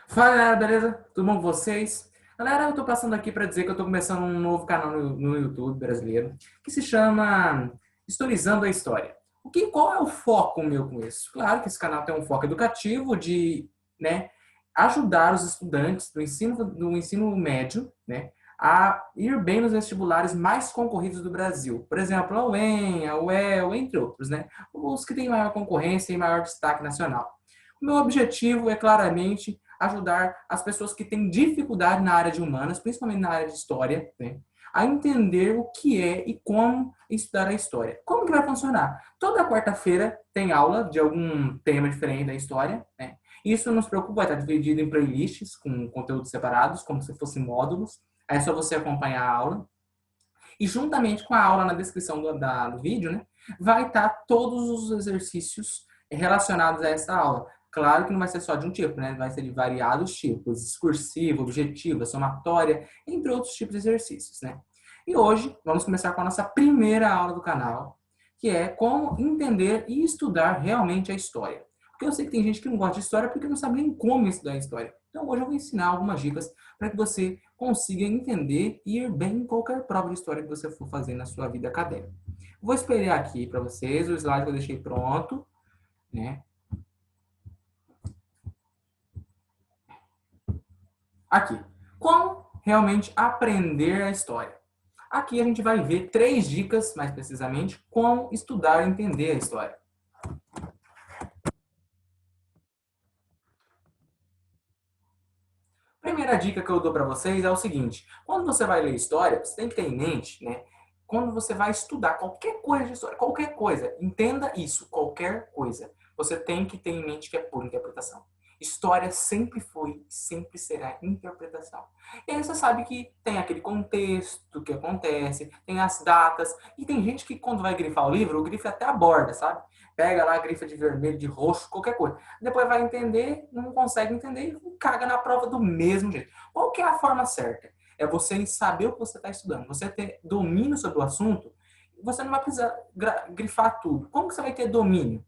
Fala galera, beleza? Tudo bom com vocês? Galera, eu tô passando aqui para dizer que eu tô começando um novo canal no YouTube brasileiro que se chama Historizando a História. Qual é o foco meu com isso? Claro que esse canal tem um foco educativo de, né, ajudar os estudantes do ensino médio, né, a ir bem nos vestibulares mais concorridos do Brasil. Por exemplo, a UEM, a UEL, entre outros, né? Os que têm maior concorrência e maior destaque nacional. O meu objetivo é claramente ajudar as pessoas que têm dificuldade na área de humanas, principalmente na área de história, né, a entender o que é e como estudar a história. Como que vai funcionar? Toda quarta-feira tem aula de algum tema diferente da história, né? Isso não se preocupa, vai estar dividido em playlists com conteúdos separados, como se fossem módulos. Aí é só você acompanhar a aula. E juntamente com a aula na descrição do vídeo, né, vai estar todos os exercícios relacionados a essa aula. Claro que não vai ser só de um tipo, né? Vai ser de variados tipos, discursiva, objetiva, somatória, entre outros tipos de exercícios, né? E hoje vamos começar com a nossa primeira aula do canal, que é como entender e estudar realmente a história. Porque eu sei que tem gente que não gosta de história porque não sabe nem como estudar a história. Então hoje eu vou ensinar algumas dicas para que você consiga entender e ir bem em qualquer prova de história que você for fazer na sua vida acadêmica. Vou espelhar aqui para vocês o slide que eu deixei pronto, né? Aqui. Como realmente aprender a história? Aqui a gente vai ver 3 dicas, mais precisamente, como estudar e entender a história. Primeira dica que eu dou para vocês é o seguinte: quando você vai ler história, você tem que ter em mente, né? Quando você vai estudar qualquer coisa de história, qualquer coisa, entenda isso, qualquer coisa, você tem que ter em mente que é pura interpretação. História sempre foi e sempre será interpretação. E aí você sabe que tem aquele contexto que acontece, tem as datas, e tem gente que quando vai grifar o livro, o grife até a borda, sabe? Pega lá a grifa de vermelho, de roxo, qualquer coisa. Depois vai entender, não consegue entender e caga na prova do mesmo jeito. Qual que é a forma certa? É você saber o que você está estudando. Você ter domínio sobre o assunto, você não vai precisar grifar tudo. Como que você vai ter domínio?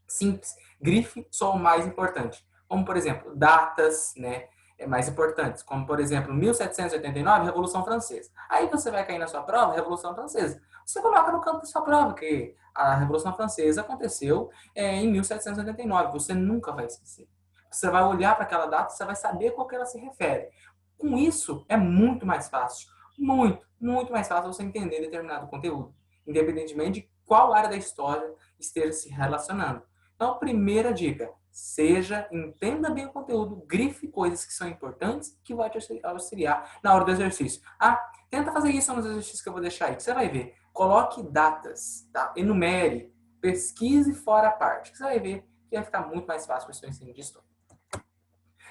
Simples. Grife só o mais importante. Como, por exemplo, datas, né? Mais importantes, como por exemplo 1789, Revolução Francesa. Aí você vai cair na sua prova, Revolução Francesa. Você coloca no campo da sua prova que a Revolução Francesa aconteceu em 1789. Você nunca vai esquecer. Você vai olhar para aquela data, você vai saber qual que ela se refere. Com isso, é muito mais fácil. Muito, muito mais fácil você entender determinado conteúdo, independentemente de qual área da história esteja se relacionando. Então, primeira dica, entenda bem o conteúdo, grife coisas que são importantes que vai te auxiliar na hora do exercício. Tenta fazer isso nos exercícios que eu vou deixar aí, que você vai ver. Coloque datas, tá? Enumere, pesquise fora a parte, que você vai ver que vai ficar muito mais fácil para o seu ensino de história.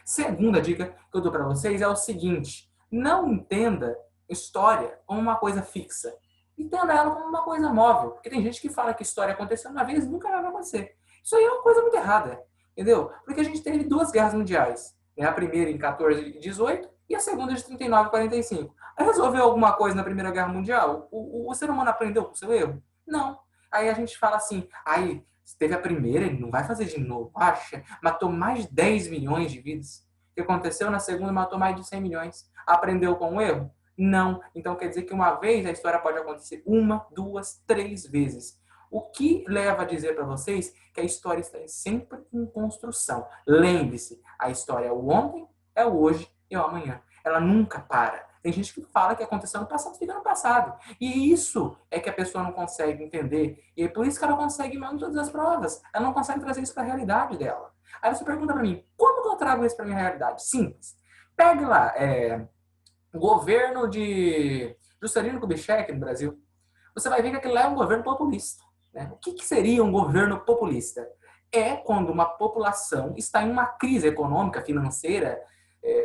Segunda dica que eu dou para vocês é o seguinte: não entenda história como uma coisa fixa. Entenda ela como uma coisa móvel. Porque tem gente que fala que história aconteceu uma vez e nunca vai acontecer. Isso aí é uma coisa muito errada. Entendeu? Porque a gente teve 2 guerras mundiais. Né? A primeira em 14 e 18 e a segunda de 39 e 45. Aí resolveu alguma coisa na Primeira Guerra Mundial? O ser humano aprendeu com o seu erro? Não. Aí a gente fala assim, aí teve a primeira, ele não vai fazer de novo. Acha, matou mais de 10 milhões de vidas. O que aconteceu na segunda matou mais de 100 milhões. Aprendeu com o erro? Não. Então quer dizer que uma vez a história pode acontecer 1, 2, 3 vezes. O que leva a dizer para vocês que a história está sempre em construção. Lembre-se, a história é o ontem, é o hoje e é o amanhã. Ela nunca para. Tem gente que fala que aconteceu no passado, fica no passado. E isso é que a pessoa não consegue entender. E é por isso que ela consegue mal em todas as provas. Ela não consegue trazer isso para a realidade dela. Aí você pergunta para mim, como que eu trago isso para minha realidade? Simples. Pegue lá, o governo de Juscelino Kubitschek no Brasil. Você vai ver que aquilo lá é um governo populista. Né? O que seria um governo populista? É quando uma população está em uma crise econômica, financeira,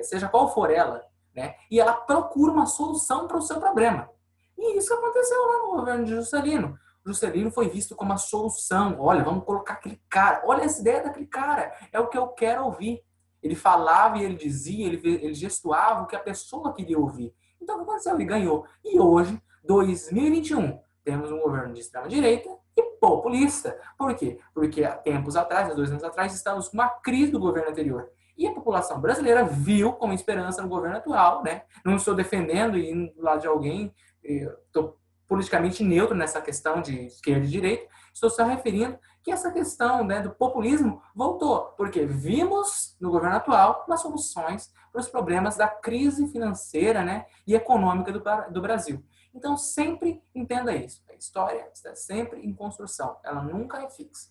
seja qual for ela, né? E ela procura uma solução para o seu problema. E isso aconteceu lá no governo de Juscelino. Juscelino foi visto como a solução. Olha, vamos colocar aquele cara. Olha essa ideia daquele cara. É o que eu quero ouvir. Ele falava e ele dizia, ele gestuava o que a pessoa queria ouvir. Então, o que aconteceu? Ele ganhou. E hoje, 2021, temos um governo de extrema-direita e populista. Por quê? Porque há tempos atrás, há 2 anos atrás, estávamos com uma crise do governo anterior. E a população brasileira viu com esperança no governo atual, né? Não estou defendendo e indo do lado de alguém, estou politicamente neutro nessa questão de esquerda e direita, estou só referindo que essa questão, né, do populismo voltou, porque vimos no governo atual as soluções para os problemas da crise financeira, né, e econômica do Brasil. Então, sempre entenda isso. A história está sempre em construção. Ela nunca é fixa.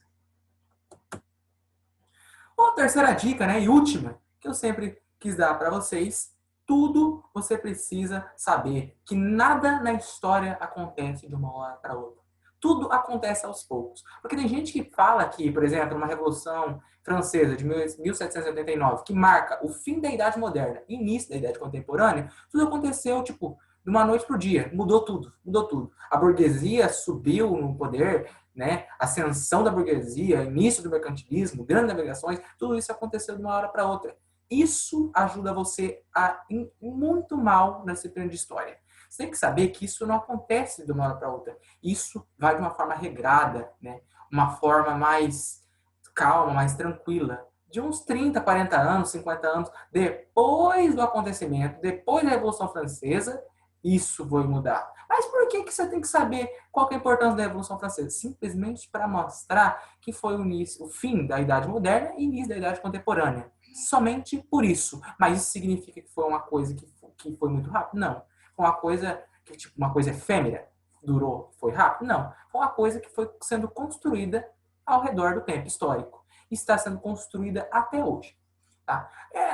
A terceira dica, né, e última, que eu sempre quis dar para vocês, tudo você precisa saber, que nada na história acontece de uma hora para outra. Tudo acontece aos poucos. Porque tem gente que fala que, por exemplo, uma Revolução Francesa de 1789, que marca o fim da Idade Moderna, início da Idade Contemporânea, tudo aconteceu, tipo, de uma noite para o dia. Mudou tudo, mudou tudo. A burguesia subiu no poder, né? Ascensão da burguesia, início do mercantilismo, grandes navegações, tudo isso aconteceu de uma hora para outra. Isso ajuda você a ir muito mal na disciplina de história. Você tem que saber que isso não acontece de uma hora para outra. Isso vai de uma forma regrada, né? Uma forma mais calma, mais tranquila. De uns 30, 40 anos, 50 anos depois do acontecimento, depois da Revolução Francesa, isso vai mudar. Mas por que você tem que saber qual que é a importância da Revolução Francesa? Simplesmente para mostrar que foi o fim da Idade Moderna e início da Idade Contemporânea. Somente por isso. Mas isso significa que foi uma coisa que foi muito rápido? Não. Foi uma coisa que, tipo, uma coisa efêmera, durou, foi rápido? Não. Foi uma coisa que foi sendo construída ao redor do tempo histórico. E está sendo construída até hoje. Tá?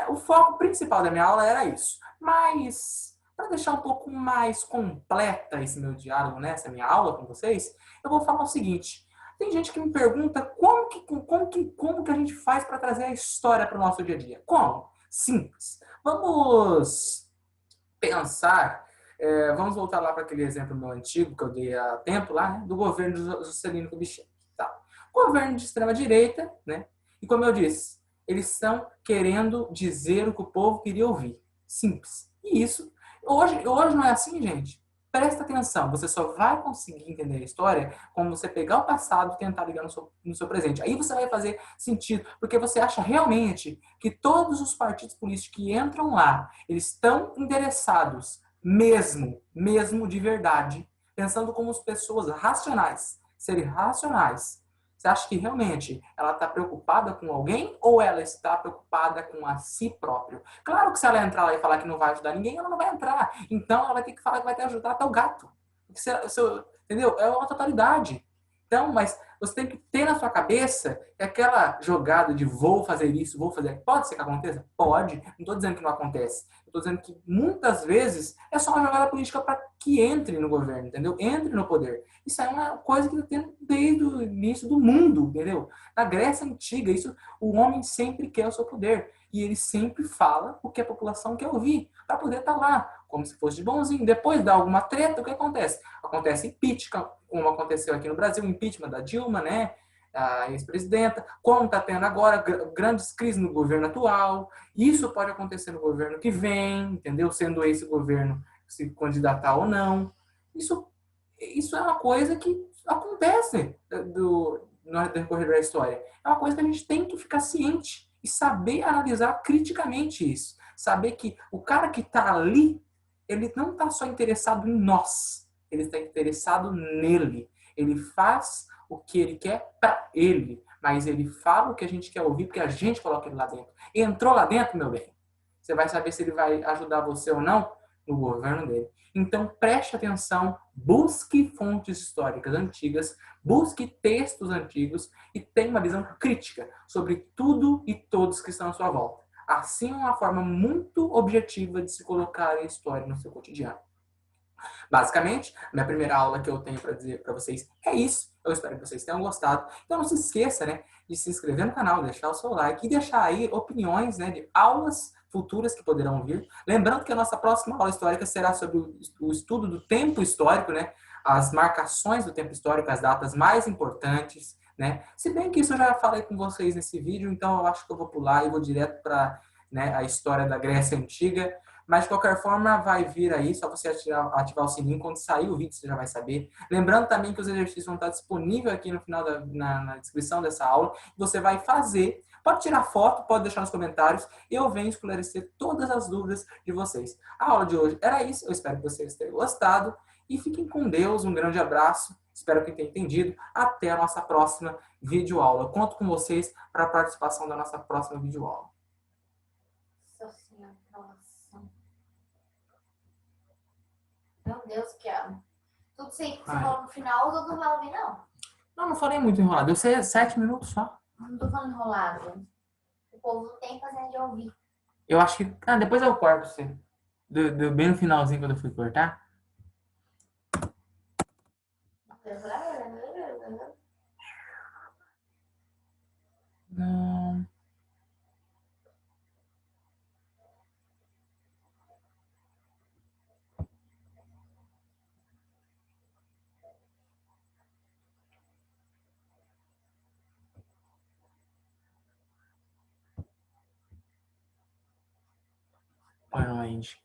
O foco principal da minha aula era isso. Mas, para deixar um pouco mais completa esse meu diálogo, né, essa minha aula com vocês, eu vou falar o seguinte. Tem gente que me pergunta como que a gente faz para trazer a história para o nosso dia a dia. Como? Simples. Vamos pensar, vamos voltar lá para aquele exemplo meu antigo que eu dei há tempo lá, né, do governo do Juscelino Kubitschek. Tá? Governo de extrema direita, né? E como eu disse, eles estão querendo dizer o que o povo queria ouvir. Simples. E isso, hoje não é assim, gente. Presta atenção, você só vai conseguir entender a história quando você pegar o passado e tentar ligar no seu presente. Aí você vai fazer sentido, porque você acha realmente que todos os partidos políticos que entram lá, eles estão interessados, mesmo de verdade, pensando como as pessoas racionais, serem racionais. Você acha que realmente ela está preocupada com alguém ou ela está preocupada com a si própria? Claro que se ela entrar lá e falar que não vai ajudar ninguém, ela não vai entrar. Então ela vai ter que falar que vai ter que ajudar até o gato. Entendeu? É uma totalidade. Então, mas você tem que ter na sua cabeça que aquela jogada de vou fazer isso, vou fazer aquilo, pode ser que aconteça? Pode. Não estou dizendo que não acontece. Estou dizendo que muitas vezes é só uma jogada política para que entre no governo, entendeu? Entre no poder. Isso é uma coisa que está tendo desde o início do mundo, entendeu? Na Grécia Antiga, isso, o homem sempre quer o seu poder. E ele sempre fala o que a população quer ouvir, para poder estar lá, como se fosse de bonzinho. Depois dá alguma treta, o que acontece? Acontece impeachment, como aconteceu aqui no Brasil, o impeachment da Dilma, né? A ex-presidenta, como está tendo agora grandes crises no governo atual. Isso pode acontecer no governo que vem, entendeu? Sendo esse governo se candidatar ou não. Isso é uma coisa que acontece no decorrer da história. É uma coisa que a gente tem que ficar ciente e saber analisar criticamente isso. Saber que o cara que está ali, ele não está só interessado em nós, ele está interessado nele. Ele faz o que ele quer para ele, mas ele fala o que a gente quer ouvir porque a gente coloca ele lá dentro. Entrou lá dentro, meu bem, você vai saber se ele vai ajudar você ou não no governo dele. Então, preste atenção, busque fontes históricas antigas, busque textos antigos e tenha uma visão crítica sobre tudo e todos que estão à sua volta. Assim, é uma forma muito objetiva de se colocar a história no seu cotidiano. Basicamente, a minha primeira aula que eu tenho para dizer para vocês é isso. Eu espero que vocês tenham gostado. Então, não se esqueça, né, de se inscrever no canal, deixar o seu like e deixar aí opiniões, né, de aulas futuras que poderão vir. Lembrando que a nossa próxima aula histórica será sobre o estudo do tempo histórico, né, as marcações do tempo histórico, as datas mais importantes, né? Se bem que isso eu já falei com vocês nesse vídeo, então eu acho que eu vou pular e vou direto para, né, a história da Grécia Antiga. Mas, de qualquer forma, vai vir aí, só você ativar o sininho. Quando sair o vídeo, você já vai saber. Lembrando também que os exercícios vão estar disponíveis aqui no final na descrição dessa aula. Você vai fazer Pode tirar foto, pode deixar nos comentários. Eu venho esclarecer todas as dúvidas de vocês. A aula de hoje era isso. Eu espero que vocês tenham gostado. E fiquem com Deus. Um grande abraço. Espero que tenham entendido. Até a nossa próxima videoaula. Conto com vocês para a participação da nossa próxima videoaula. Nossa Senhora, nossa. Meu Deus, que amo. Tudo isso aí que você falou no final, eu não vai ouvir, não. Não falei muito enrolado. Eu sei 7 minutos só. Não tô falando enrolado. O povo tem paciência de ouvir. Eu acho que... depois eu corto você. Bem no finalzinho, quando eu fui cortar. Não. Põe no end.